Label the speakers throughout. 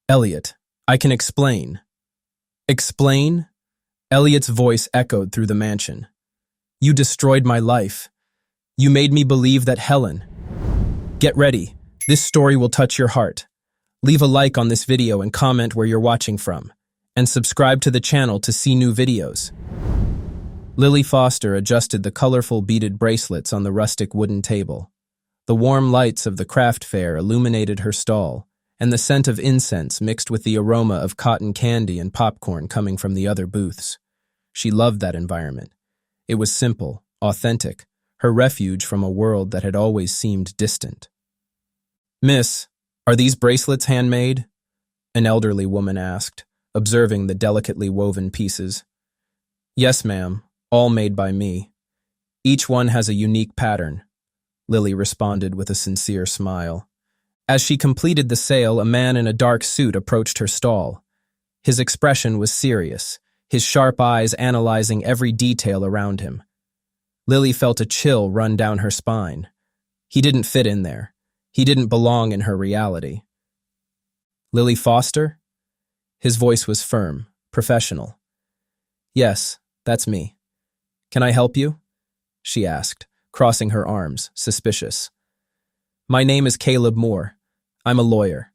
Speaker 1: Elliot, I can explain. Explain? Elliot's voice echoed through the mansion. You destroyed my life. You made me believe that Helen. Get ready. This story will touch your heart. Leave a like on this video and comment where you're watching from. And subscribe to the channel to see new videos. Lily Foster adjusted the colorful beaded bracelets on the rustic wooden table. The warm lights of the craft fair illuminated her stall, and the scent of incense mixed with the aroma of cotton candy and popcorn coming from the other booths. She loved that environment. It was simple, authentic, her refuge from a world that had always seemed distant. Miss, are these bracelets handmade? An elderly woman asked, observing the delicately woven pieces. Yes, ma'am, all made by me. Each one has a unique pattern, Lily responded with a sincere smile. As she completed the sale, a man in a dark suit approached her stall. His expression was serious, his sharp eyes analyzing every detail around him. Lily felt a chill run down her spine. He didn't fit in there. He didn't belong in her reality. Lily Foster? His voice was firm, professional. Yes, that's me. Can I help you? She asked, crossing her arms, suspicious. My name is Caleb Moore. I'm a lawyer.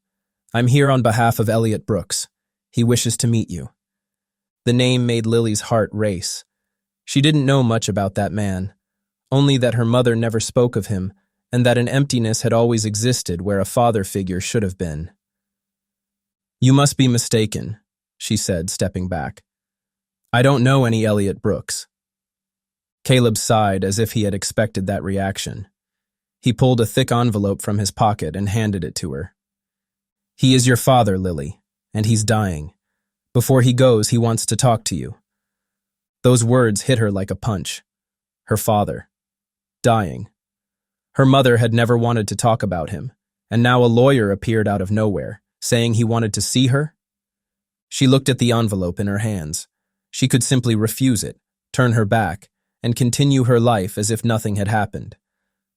Speaker 1: I'm here on behalf of Elliot Brooks. He wishes to meet you. The name made Lily's heart race. She didn't know much about that man, only that her mother never spoke of him and that an emptiness had always existed where a father figure should have been. You must be mistaken, she said, stepping back. I don't know any Elliot Brooks. Caleb sighed as if he had expected that reaction. He pulled a thick envelope from his pocket and handed it to her. He is your father, Lily, and he's dying. Before he goes, he wants to talk to you. Those words hit her like a punch. Her father. Dying. Her mother had never wanted to talk about him, and now a lawyer appeared out of nowhere, saying he wanted to see her? She looked at the envelope in her hands. She could simply refuse it, turn her back, and continue her life as if nothing had happened.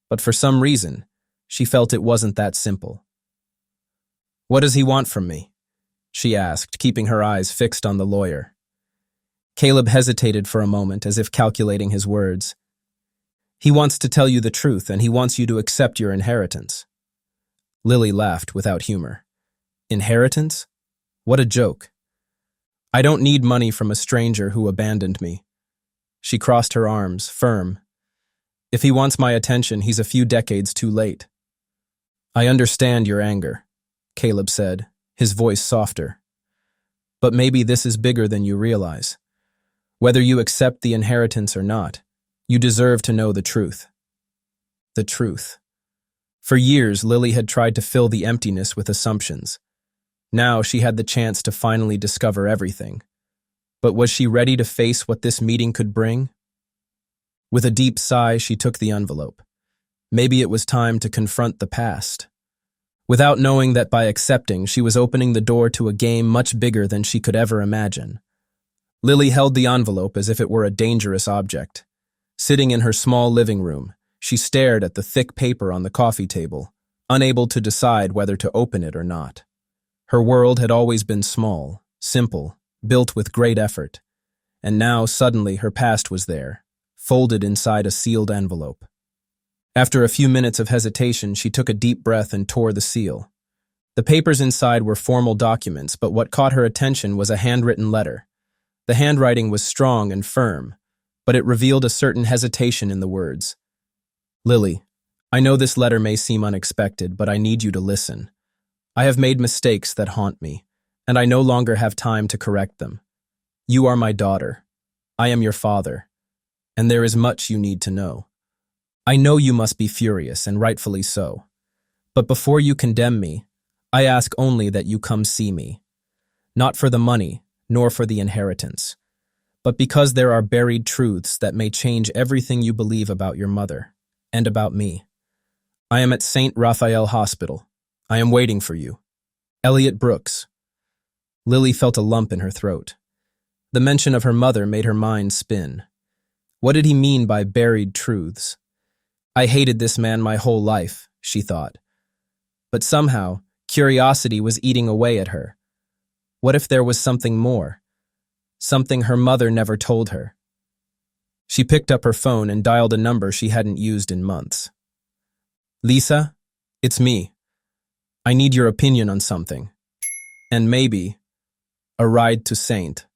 Speaker 1: But for some reason, she felt it wasn't that simple. What does he want from me? She asked, keeping her eyes fixed on the lawyer. Caleb hesitated for a moment as if calculating his words. He wants to tell you the truth, and he wants you to accept your inheritance. Lily laughed without humor. Inheritance? What a joke. I don't need money from a stranger who abandoned me. She crossed her arms, firm. If he wants my attention, he's a few decades too late. I understand your anger, Caleb said, his voice softer. But maybe this is bigger than you realize. Whether you accept the inheritance or not, you deserve to know the truth. The truth. For years, Lily had tried to fill the emptiness with assumptions. Now she had the chance to finally discover everything. But was she ready to face what this meeting could bring? With a deep sigh, she took the envelope. Maybe it was time to confront the past. Without knowing that by accepting, she was opening the door to a game much bigger than she could ever imagine. Lily held the envelope as if it were a dangerous object. Sitting in her small living room, she stared at the thick paper on the coffee table, unable to decide whether to open it or not. Her world had always been small, simple, built with great effort, and now suddenly her past was there, folded inside a sealed envelope. After a few minutes of hesitation, she took a deep breath and tore the seal. The papers inside were formal documents, but what caught her attention was a handwritten letter. The handwriting was strong and firm, but it revealed a certain hesitation in the words. Lily, I know this letter may seem unexpected, but I need you to listen. I have made mistakes that haunt me, and I no longer have time to correct them. You are my daughter. I am your father, and there is much you need to know. I know you must be furious, and rightfully so. But before you condemn me, I ask only that you come see me. Not for the money, nor for the inheritance, but because there are buried truths that may change everything you believe about your mother, and about me. I am at St. Raphael Hospital. I am waiting for you. Elliot Brooks. Lily felt a lump in her throat. The mention of her mother made her mind spin. What did he mean by buried truths? I hated this man my whole life, she thought. But somehow, curiosity was eating away at her, What if there was something more? Something her mother never told her. She picked up her phone and dialed a number she hadn't used in months. Lisa, it's me. I need your opinion on something. And maybe a ride to St.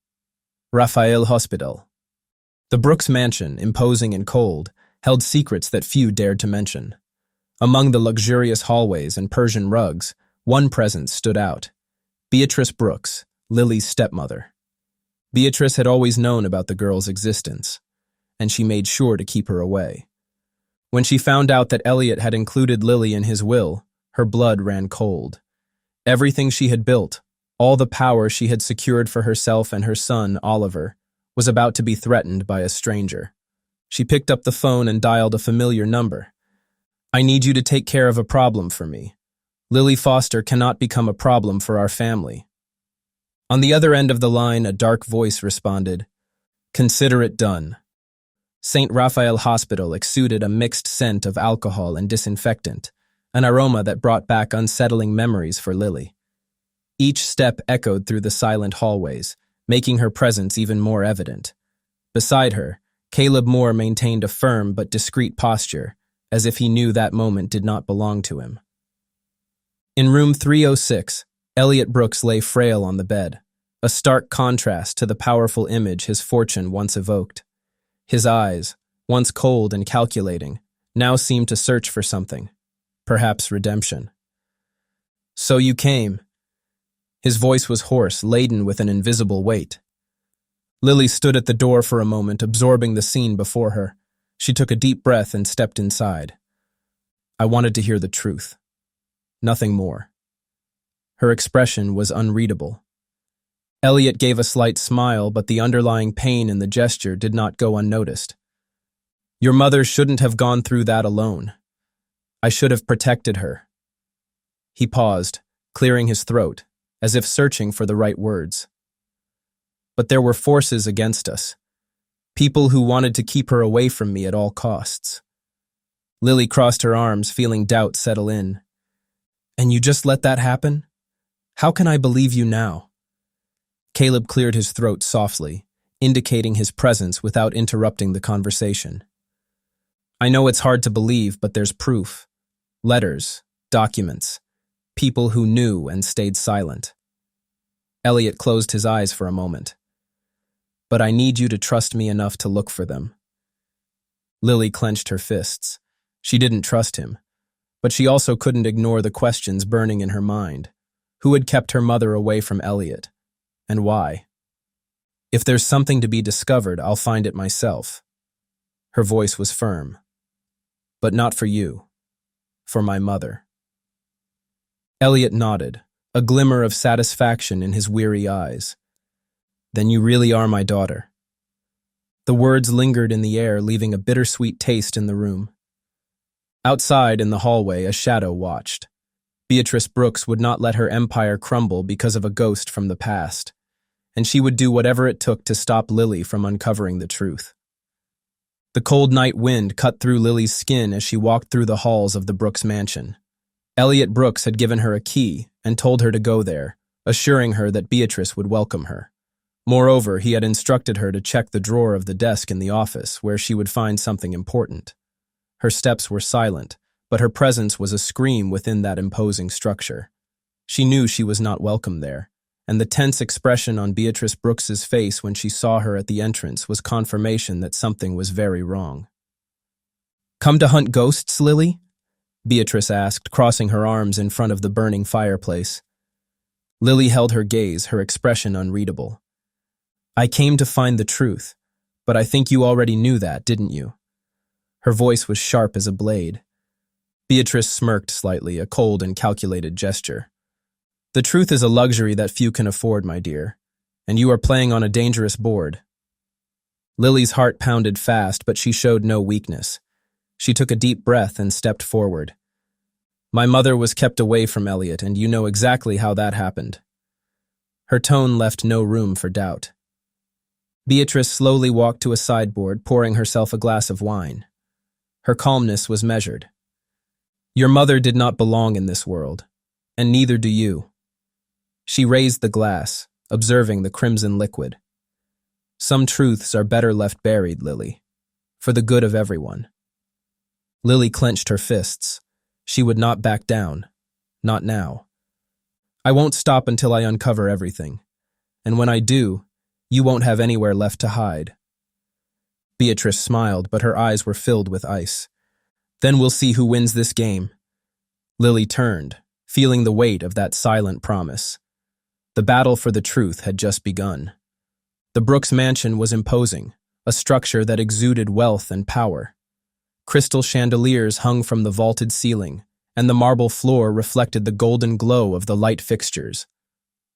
Speaker 1: Raphael Hospital. The Brooks mansion, imposing and cold, held secrets that few dared to mention. Among the luxurious hallways and Persian rugs, one presence stood out. Beatrice Brooks, Lily's stepmother. Beatrice had always known about the girl's existence, and she made sure to keep her away. When she found out that Elliot had included Lily in his will, her blood ran cold. Everything she had built, all the power she had secured for herself and her son, Oliver, was about to be threatened by a stranger. She picked up the phone and dialed a familiar number. I need you to take care of a problem for me. Lily Foster cannot become a problem for our family. On the other end of the line, a dark voice responded, Consider it done. St. Raphael Hospital exuded a mixed scent of alcohol and disinfectant, an aroma that brought back unsettling memories for Lily. Each step echoed through the silent hallways, making her presence even more evident. Beside her, Caleb Moore maintained a firm but discreet posture, as if he knew that moment did not belong to him. In room 306, Elliot Brooks lay frail on the bed, a stark contrast to the powerful image his fortune once evoked. His eyes, once cold and calculating, now seemed to search for something, perhaps redemption. So you came. His voice was hoarse, laden with an invisible weight. Lily stood at the door for a moment, absorbing the scene before her. She took a deep breath and stepped inside. I wanted to hear the truth. Nothing more. Her expression was unreadable. Elliot gave a slight smile, but the underlying pain in the gesture did not go unnoticed. Your mother shouldn't have gone through that alone. I should have protected her. He paused, clearing his throat, as if searching for the right words. But there were forces against us. People who wanted to keep her away from me at all costs. Lily crossed her arms, feeling doubt settle in. And you just let that happen? How can I believe you now? Caleb cleared his throat softly, indicating his presence without interrupting the conversation. I know it's hard to believe, but there's proof. Letters, documents, people who knew and stayed silent. Elliot closed his eyes for a moment. But I need you to trust me enough to look for them. Lily clenched her fists. She didn't trust him, but she also couldn't ignore the questions burning in her mind. Who had kept her mother away from Elliot? And why? If there's something to be discovered, I'll find it myself. Her voice was firm. But not for you. For my mother. Elliot nodded, a glimmer of satisfaction in his weary eyes. Then you really are my daughter. The words lingered in the air, leaving a bittersweet taste in the room. Outside in the hallway, a shadow watched. Beatrice Brooks would not let her empire crumble because of a ghost from the past, and she would do whatever it took to stop Lily from uncovering the truth. The cold night wind cut through Lily's skin as she walked through the halls of the Brooks mansion. Elliot Brooks had given her a key and told her to go there, assuring her that Beatrice would welcome her. Moreover, he had instructed her to check the drawer of the desk in the office where she would find something important. Her steps were silent, but her presence was a scream within that imposing structure. She knew she was not welcome there, and the tense expression on Beatrice Brooks's face when she saw her at the entrance was confirmation that something was very wrong. Come to hunt ghosts, Lily? Beatrice asked, crossing her arms in front of the burning fireplace. Lily held her gaze, her expression unreadable. I came to find the truth, but I think you already knew that, didn't you? Her voice was sharp as a blade. Beatrice smirked slightly, a cold and calculated gesture. The truth is a luxury that few can afford, my dear, and you are playing on a dangerous board. Lily's heart pounded fast, but she showed no weakness. She took a deep breath and stepped forward. My mother was kept away from Elliot, and you know exactly how that happened. Her tone left no room for doubt. Beatrice slowly walked to a sideboard, pouring herself a glass of wine. Her calmness was measured. Your mother did not belong in this world, and neither do you. She raised the glass, observing the crimson liquid. Some truths are better left buried, Lily, for the good of everyone. Lily clenched her fists. She would not back down. Not now. I won't stop until I uncover everything. And when I do, you won't have anywhere left to hide. Beatrice smiled, but her eyes were filled with ice. Then we'll see who wins this game. Lily turned, feeling the weight of that silent promise. The battle for the truth had just begun. The Brooks mansion was imposing, a structure that exuded wealth and power. Crystal chandeliers hung from the vaulted ceiling, and the marble floor reflected the golden glow of the light fixtures.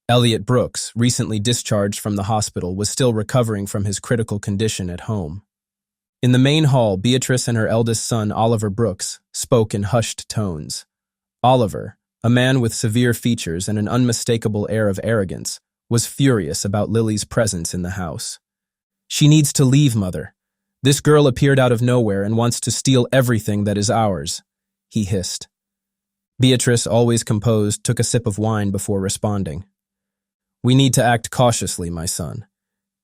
Speaker 1: Elliot Brooks, recently discharged from the hospital, was still recovering from his critical condition at home. In the main hall, Beatrice and her eldest son, Oliver Brooks, spoke in hushed tones. Oliver, a man with severe features and an unmistakable air of arrogance, was furious about Lily's presence in the house. She needs to leave, Mother. This girl appeared out of nowhere and wants to steal everything that is ours, he hissed. Beatrice, always composed, took a sip of wine before responding. We need to act cautiously, my son.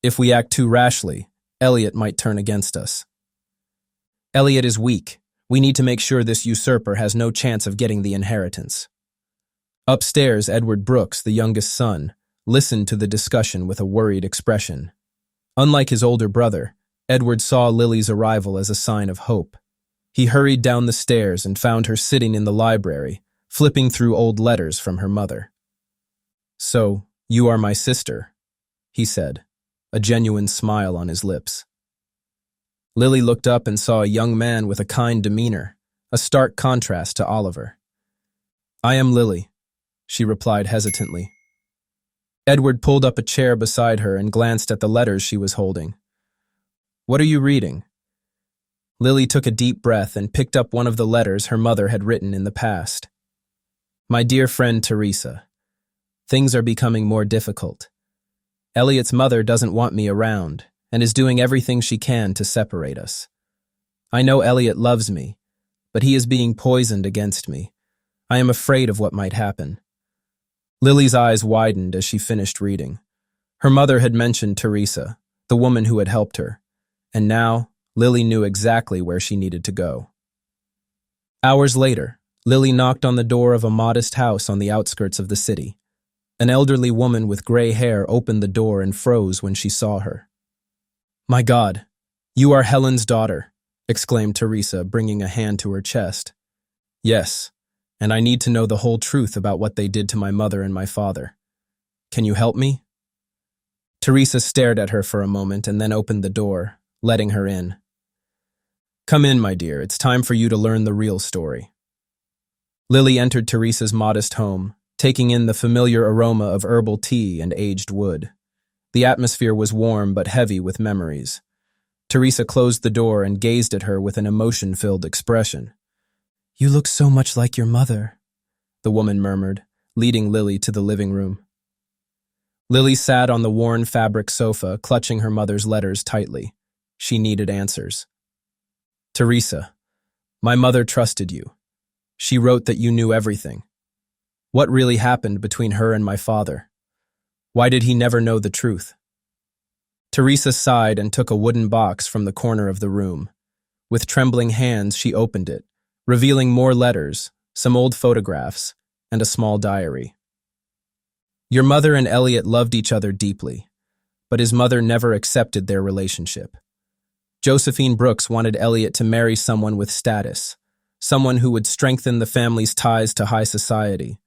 Speaker 1: If we act too rashly, Elliot might turn against us. Elliot is weak. We need to make sure this usurper has no chance of getting the inheritance. Upstairs, Edward Brooks, the youngest son, listened to the discussion with a worried expression. Unlike his older brother, Edward saw Lily's arrival as a sign of hope. He hurried down the stairs and found her sitting in the library, flipping through old letters from her mother. So, you are my sister, he said, a genuine smile on his lips. Lily looked up and saw a young man with a kind demeanor, a stark contrast to Oliver. I am Lily, she replied hesitantly. Edward pulled up a chair beside her and glanced at the letters she was holding. What are you reading? Lily took a deep breath and picked up one of the letters her mother had written in the past. My dear friend Teresa, things are becoming more difficult. Elliot's mother doesn't want me around and is doing everything she can to separate us. I know Elliot loves me, but he is being poisoned against me. I am afraid of what might happen. Lily's eyes widened as she finished reading. Her mother had mentioned Teresa, the woman who had helped her, and now Lily knew exactly where she needed to go. Hours later, Lily knocked on the door of a modest house on the outskirts of the city. An elderly woman with gray hair opened the door and froze when she saw her. My God, you are Helen's daughter, exclaimed Teresa, bringing a hand to her chest. Yes, and I need to know the whole truth about what they did to my mother and my father. Can you help me? Teresa stared at her for a moment and then opened the door, letting her in. Come in, my dear. It's time for you to learn the real story. Lily entered Teresa's modest home, taking in the familiar aroma of herbal tea and aged wood. The atmosphere was warm but heavy with memories. Teresa closed the door and gazed at her with an emotion-filled expression. You look so much like your mother, the woman murmured, leading Lily to the living room. Lily sat on the worn fabric sofa, clutching her mother's letters tightly. She needed answers. Teresa, my mother trusted you. She wrote that you knew everything. What really happened between her and my father? Why did he never know the truth? Teresa sighed and took a wooden box from the corner of the room. With trembling hands, she opened it, revealing more letters, some old photographs, and a small diary. Your mother and Elliot loved each other deeply, but his mother never accepted their relationship. Josephine Brooks wanted Elliot to marry someone with status, someone who would strengthen the family's ties to high society.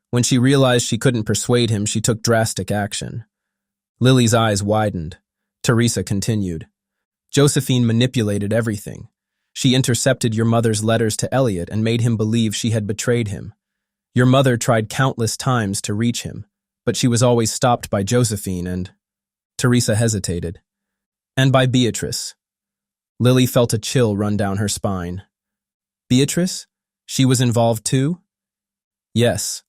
Speaker 1: When she realized she couldn't persuade him, she took drastic action. Lily's eyes widened. Teresa continued. Josephine manipulated everything. She intercepted your mother's letters to Elliot and made him believe she had betrayed him. Your mother tried countless times to reach him, but she was always stopped by Josephine and... Teresa hesitated. And by Beatrice. Lily felt a chill run down her spine. Beatrice? She was involved too? Yes,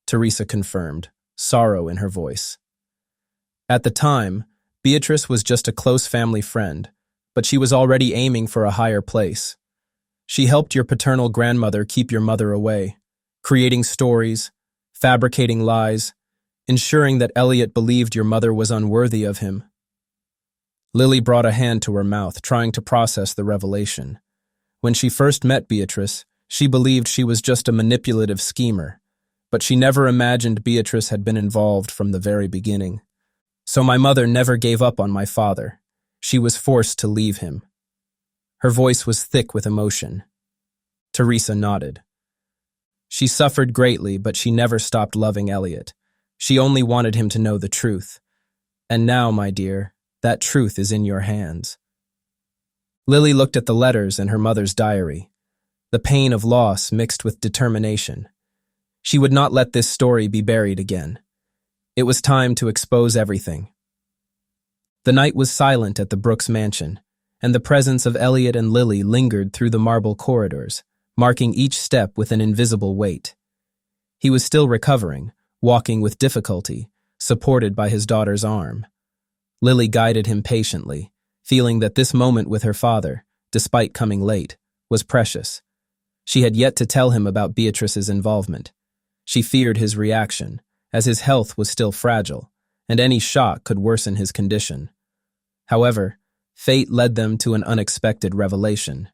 Speaker 1: Teresa confirmed, sorrow in her voice. At the time, Beatrice was just a close family friend, but she was already aiming for a higher place. She helped your paternal grandmother keep your mother away, creating stories, fabricating lies, ensuring that Elliot believed your mother was unworthy of him. Lily brought a hand to her mouth, trying to process the revelation. When she first met Beatrice, she believed she was just a manipulative schemer, but she never imagined Beatrice had been involved from the very beginning. So my mother never gave up on my father. She was forced to leave him. Her voice was thick with emotion. Teresa nodded. She suffered greatly, but she never stopped loving Elliot. She only wanted him to know the truth. And now, my dear, that truth is in your hands. Lily looked at the letters in her mother's diary, the pain of loss mixed with determination. She would not let this story be buried again. It was time to expose everything. The night was silent at the Brooks mansion, and the presence of Elliot and Lily lingered through the marble corridors, marking each step with an invisible weight. He was still recovering, walking with difficulty, supported by his daughter's arm. Lily guided him patiently, feeling that this moment with her father, despite coming late, was precious. She had yet to tell him about Beatrice's involvement. She feared his reaction, as his health was still fragile, and any shock could worsen his condition. However, fate led them to an unexpected revelation.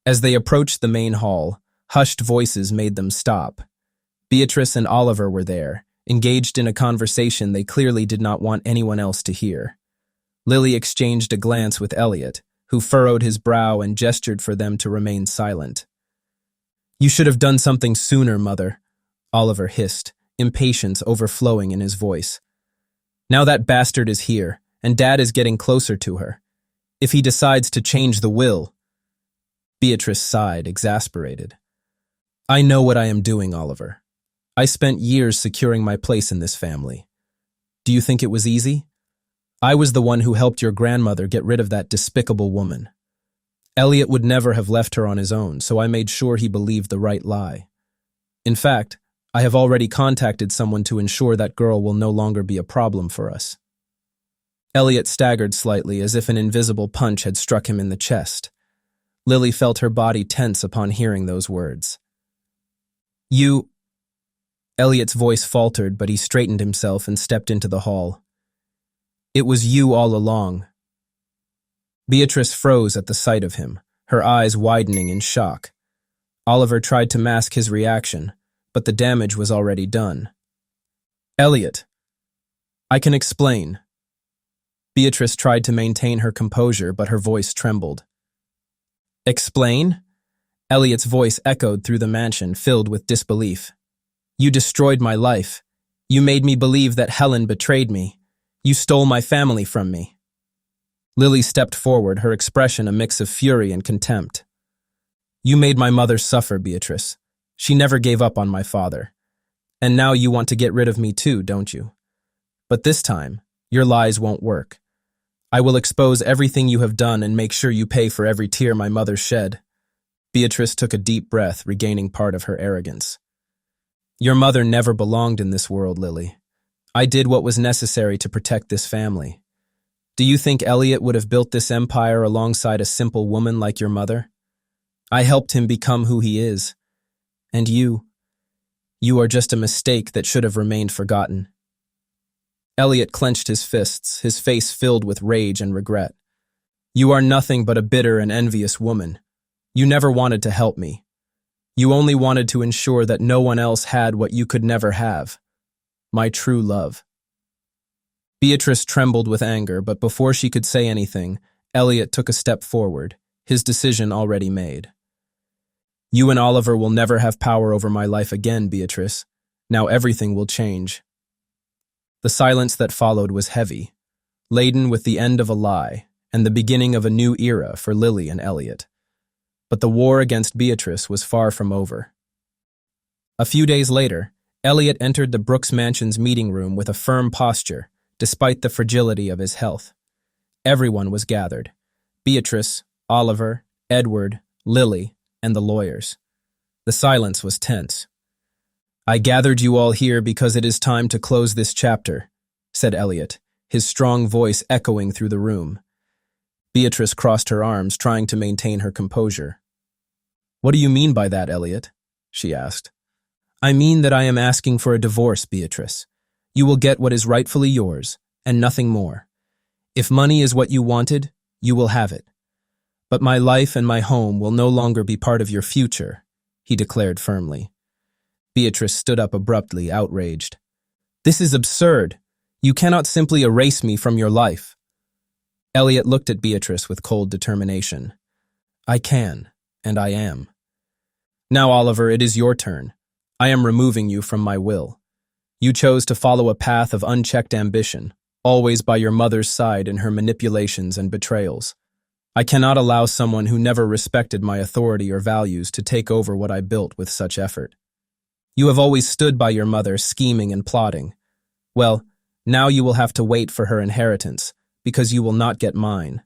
Speaker 1: As they approached the main hall, hushed voices made them stop. Beatrice and Oliver were there, engaged in a conversation they clearly did not want anyone else to hear. Lily exchanged a glance with Elliot, who furrowed his brow and gestured for them to remain silent. "You should have done something sooner, Mother," Oliver hissed, impatience overflowing in his voice. "Now that bastard is here, and Dad is getting closer to her. If he decides to change the will—" Beatrice sighed, exasperated. "I know what I am doing, Oliver. I spent years securing my place in this family. Do you think it was easy? I was the one who helped your grandmother get rid of that despicable woman. Elliot would never have left her on his own, so I made sure he believed the right lie. In fact, I have already contacted someone to ensure that girl will no longer be a problem for us." Elliot staggered slightly, as if an invisible punch had struck him in the chest. Lily felt her body tense upon hearing those words. "You—" Elliot's voice faltered, but he straightened himself and stepped into the hall. "It was you all along." Beatrice froze at the sight of him, her eyes widening in shock. Oliver tried to mask his reaction, but the damage was already done. "Elliot, I can explain." Beatrice tried to maintain her composure, but her voice trembled. "Explain?" Elliot's voice echoed through the mansion, filled with disbelief. "You destroyed my life. You made me believe that Helen betrayed me. You stole my family from me." Lily stepped forward, her expression a mix of fury and contempt. "You made my mother suffer, Beatrice. She never gave up on my father. And now you want to get rid of me too, don't you? But this time, your lies won't work. I will expose everything you have done and make sure you pay for every tear my mother shed." Beatrice took a deep breath, regaining part of her arrogance. "Your mother never belonged in this world, Lily. I did what was necessary to protect this family. Do you think Elliot would have built this empire alongside a simple woman like your mother? I helped him become who he is. And you are just a mistake that should have remained forgotten." Elliot clenched his fists, his face filled with rage and regret. "You are nothing but a bitter and envious woman. You never wanted to help me. You only wanted to ensure that no one else had what you could never have. My true love." Beatrice trembled with anger, but before she could say anything, Elliot took a step forward, his decision already made. "You and Oliver will never have power over my life again, Beatrice. Now everything will change." The silence that followed was heavy, laden with the end of a lie and the beginning of a new era for Lily and Elliot. But the war against Beatrice was far from over. A few days later, Elliot entered the Brooks Mansion's meeting room with a firm posture, despite the fragility of his health. Everyone was gathered: Beatrice, Oliver, Edward, Lily, and the lawyers. The silence was tense. "I gathered you all here because it is time to close this chapter," said Elliot, his strong voice echoing through the room. Beatrice crossed her arms, trying to maintain her composure. "What do you mean by that, Elliot?" she asked. "I mean that I am asking for a divorce, Beatrice. You will get what is rightfully yours, and nothing more. If money is what you wanted, you will have it. But my life and my home will no longer be part of your future, he declared firmly. Beatrice stood up abruptly, outraged. This is absurd. You cannot simply erase me from your life. Elliot looked at Beatrice with cold determination. I can, and I am. Now, Oliver, it is your turn. I am removing you from my will. You chose to follow a path of unchecked ambition, always by your mother's side in her manipulations and betrayals. I cannot allow someone who never respected my authority or values to take over what I built with such effort. You have always stood by your mother, scheming and plotting. Well, now you will have to wait for her inheritance, because you will not get mine.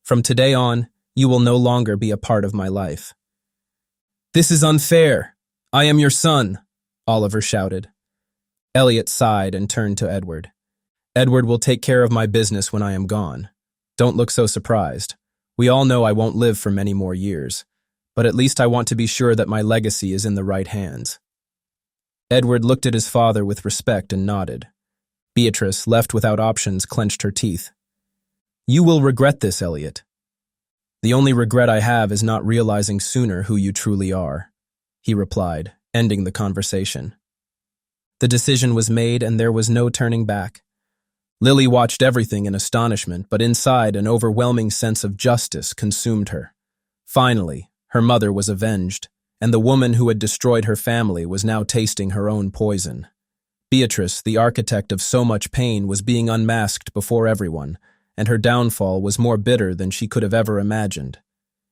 Speaker 1: From today on, you will no longer be a part of my life. This is unfair. I am your son, Oliver shouted. Elliot sighed and turned to Edward. Edward will take care of my business when I am gone. Don't look so surprised. We all know I won't live for many more years, but at least I want to be sure that my legacy is in the right hands. Edward looked at his father with respect and nodded. Beatrice, left without options, clenched her teeth. You will regret this, Elliot. The only regret I have is not realizing sooner who you truly are, he replied, ending the conversation. The decision was made and there was no turning back. Lily watched everything in astonishment, but inside an overwhelming sense of justice consumed her. Finally, her mother was avenged, and the woman who had destroyed her family was now tasting her own poison. Beatrice, the architect of so much pain, was being unmasked before everyone, and her downfall was more bitter than she could have ever imagined.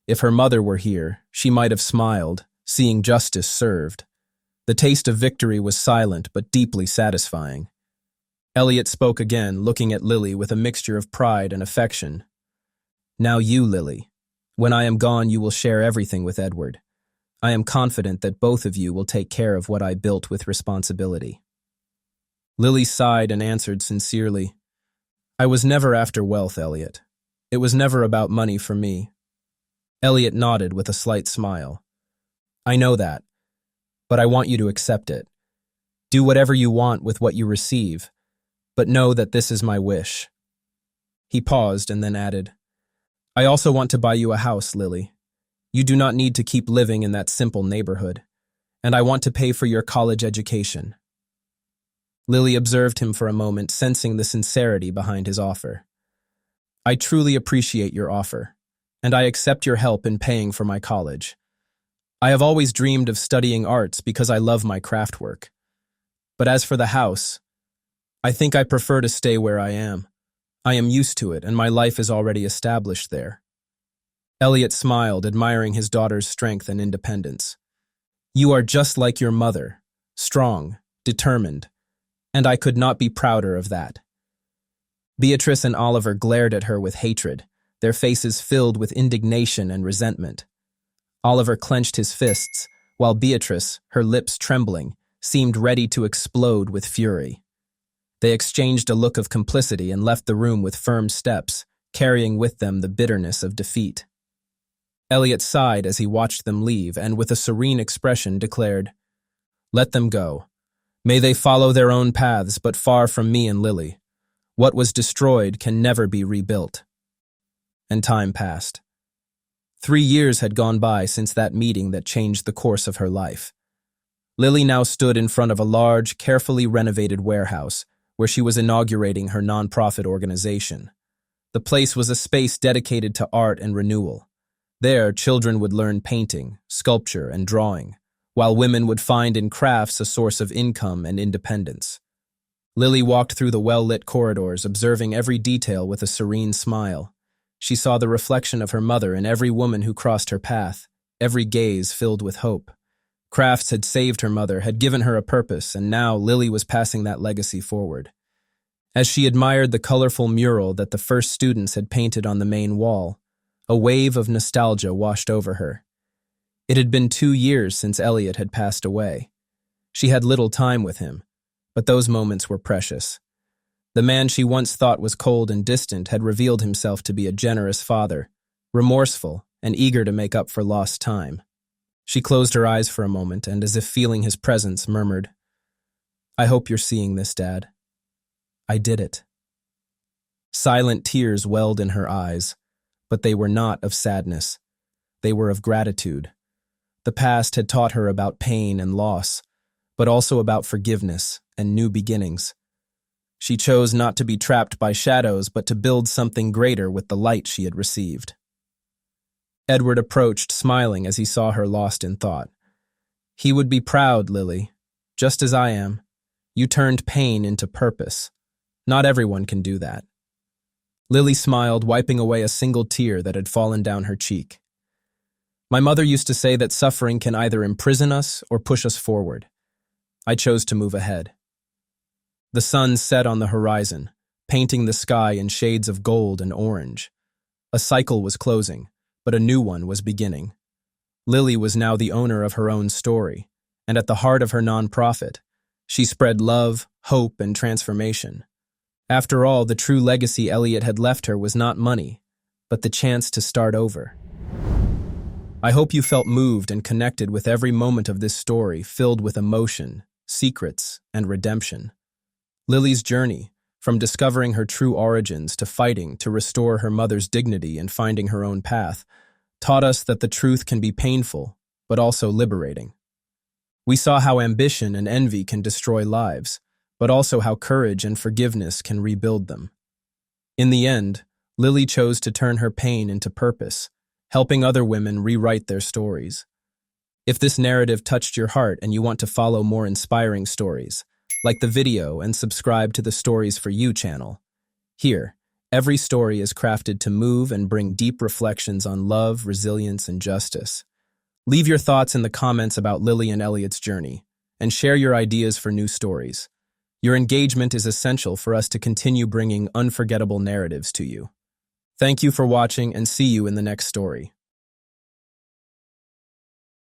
Speaker 1: If her mother were here, she might have smiled, seeing justice served. The taste of victory was silent but deeply satisfying. Elliot spoke again, looking at Lily with a mixture of pride and affection. Now you, Lily. When I am gone, you will share everything with Edward. I am confident that both of you will take care of what I built with responsibility. Lily sighed and answered sincerely, I was never after wealth, Elliot. It was never about money for me. Elliot nodded with a slight smile. I know that, but I want you to accept it. Do whatever you want with what you receive, but know that this is my wish. He paused and then added, I also want to buy you a house, Lily. You do not need to keep living in that simple neighborhood, and I want to pay for your college education. Lily observed him for a moment, sensing the sincerity behind his offer. I truly appreciate your offer, and I accept your help in paying for my college. I have always dreamed of studying arts because I love my craft work. But as for the house, I think I prefer to stay where I am. I am used to it, and my life is already established there. Elliot smiled, admiring his daughter's strength and independence. You are just like your mother, strong, determined, and I could not be prouder of that. Beatrice and Oliver glared at her with hatred, their faces filled with indignation and resentment. Oliver clenched his fists, while Beatrice, her lips trembling, seemed ready to explode with fury. They exchanged a look of complicity and left the room with firm steps, carrying with them the bitterness of defeat. Elliot sighed as he watched them leave and, with a serene expression, declared, Let them go. May they follow their own paths, but far from me and Lily. What was destroyed can never be rebuilt. And time passed. 3 years had gone by since that meeting that changed the course of her life. Lily now stood in front of a large, carefully renovated warehouse, where she was inaugurating her nonprofit organization. The place was a space dedicated to art and renewal. There, children would learn painting, sculpture, and drawing, while women would find in crafts a source of income and independence. Lily walked through the well-lit corridors, observing every detail with a serene smile. She saw the reflection of her mother in every woman who crossed her path, every gaze filled with hope. Crafts had saved her mother, had given her a purpose, and now Lily was passing that legacy forward. As she admired the colorful mural that the first students had painted on the main wall, a wave of nostalgia washed over her. It had been 2 years since Elliot had passed away. She had little time with him, but those moments were precious. The man she once thought was cold and distant had revealed himself to be a generous father, remorseful and eager to make up for lost time. She closed her eyes for a moment and, as if feeling his presence, murmured, I hope you're seeing this, Dad. I did it. Silent tears welled in her eyes, but they were not of sadness. They were of gratitude. The past had taught her about pain and loss, but also about forgiveness and new beginnings. She chose not to be trapped by shadows, but to build something greater with the light she had received. Edward approached, smiling as he saw her lost in thought. He would be proud, Lily, just as I am. You turned pain into purpose. Not everyone can do that. Lily smiled, wiping away a single tear that had fallen down her cheek. My mother used to say that suffering can either imprison us or push us forward. I chose to move ahead. The sun set on the horizon, painting the sky in shades of gold and orange. A cycle was closing, but a new one was beginning. Lily was now the owner of her own story, and at the heart of her nonprofit, she spread love, hope, and transformation. After all, the true legacy Elliot had left her was not money, but the chance to start over. I hope you felt moved and connected with every moment of this story, filled with emotion, secrets, and redemption. Lily's journey, from discovering her true origins to fighting to restore her mother's dignity and finding her own path, taught us that the truth can be painful, but also liberating. We saw how ambition and envy can destroy lives, but also how courage and forgiveness can rebuild them. In the end, Lily chose to turn her pain into purpose, helping other women rewrite their stories. If this narrative touched your heart and you want to follow more inspiring stories, like the video and subscribe to the Stories for You channel. Here, every story is crafted to move and bring deep reflections on love, resilience, and justice. Leave your thoughts in the comments about Lily and Elliot's journey, and share your ideas for new stories. Your engagement is essential for us to continue bringing unforgettable narratives to you. Thank you for watching, and see you in the next story.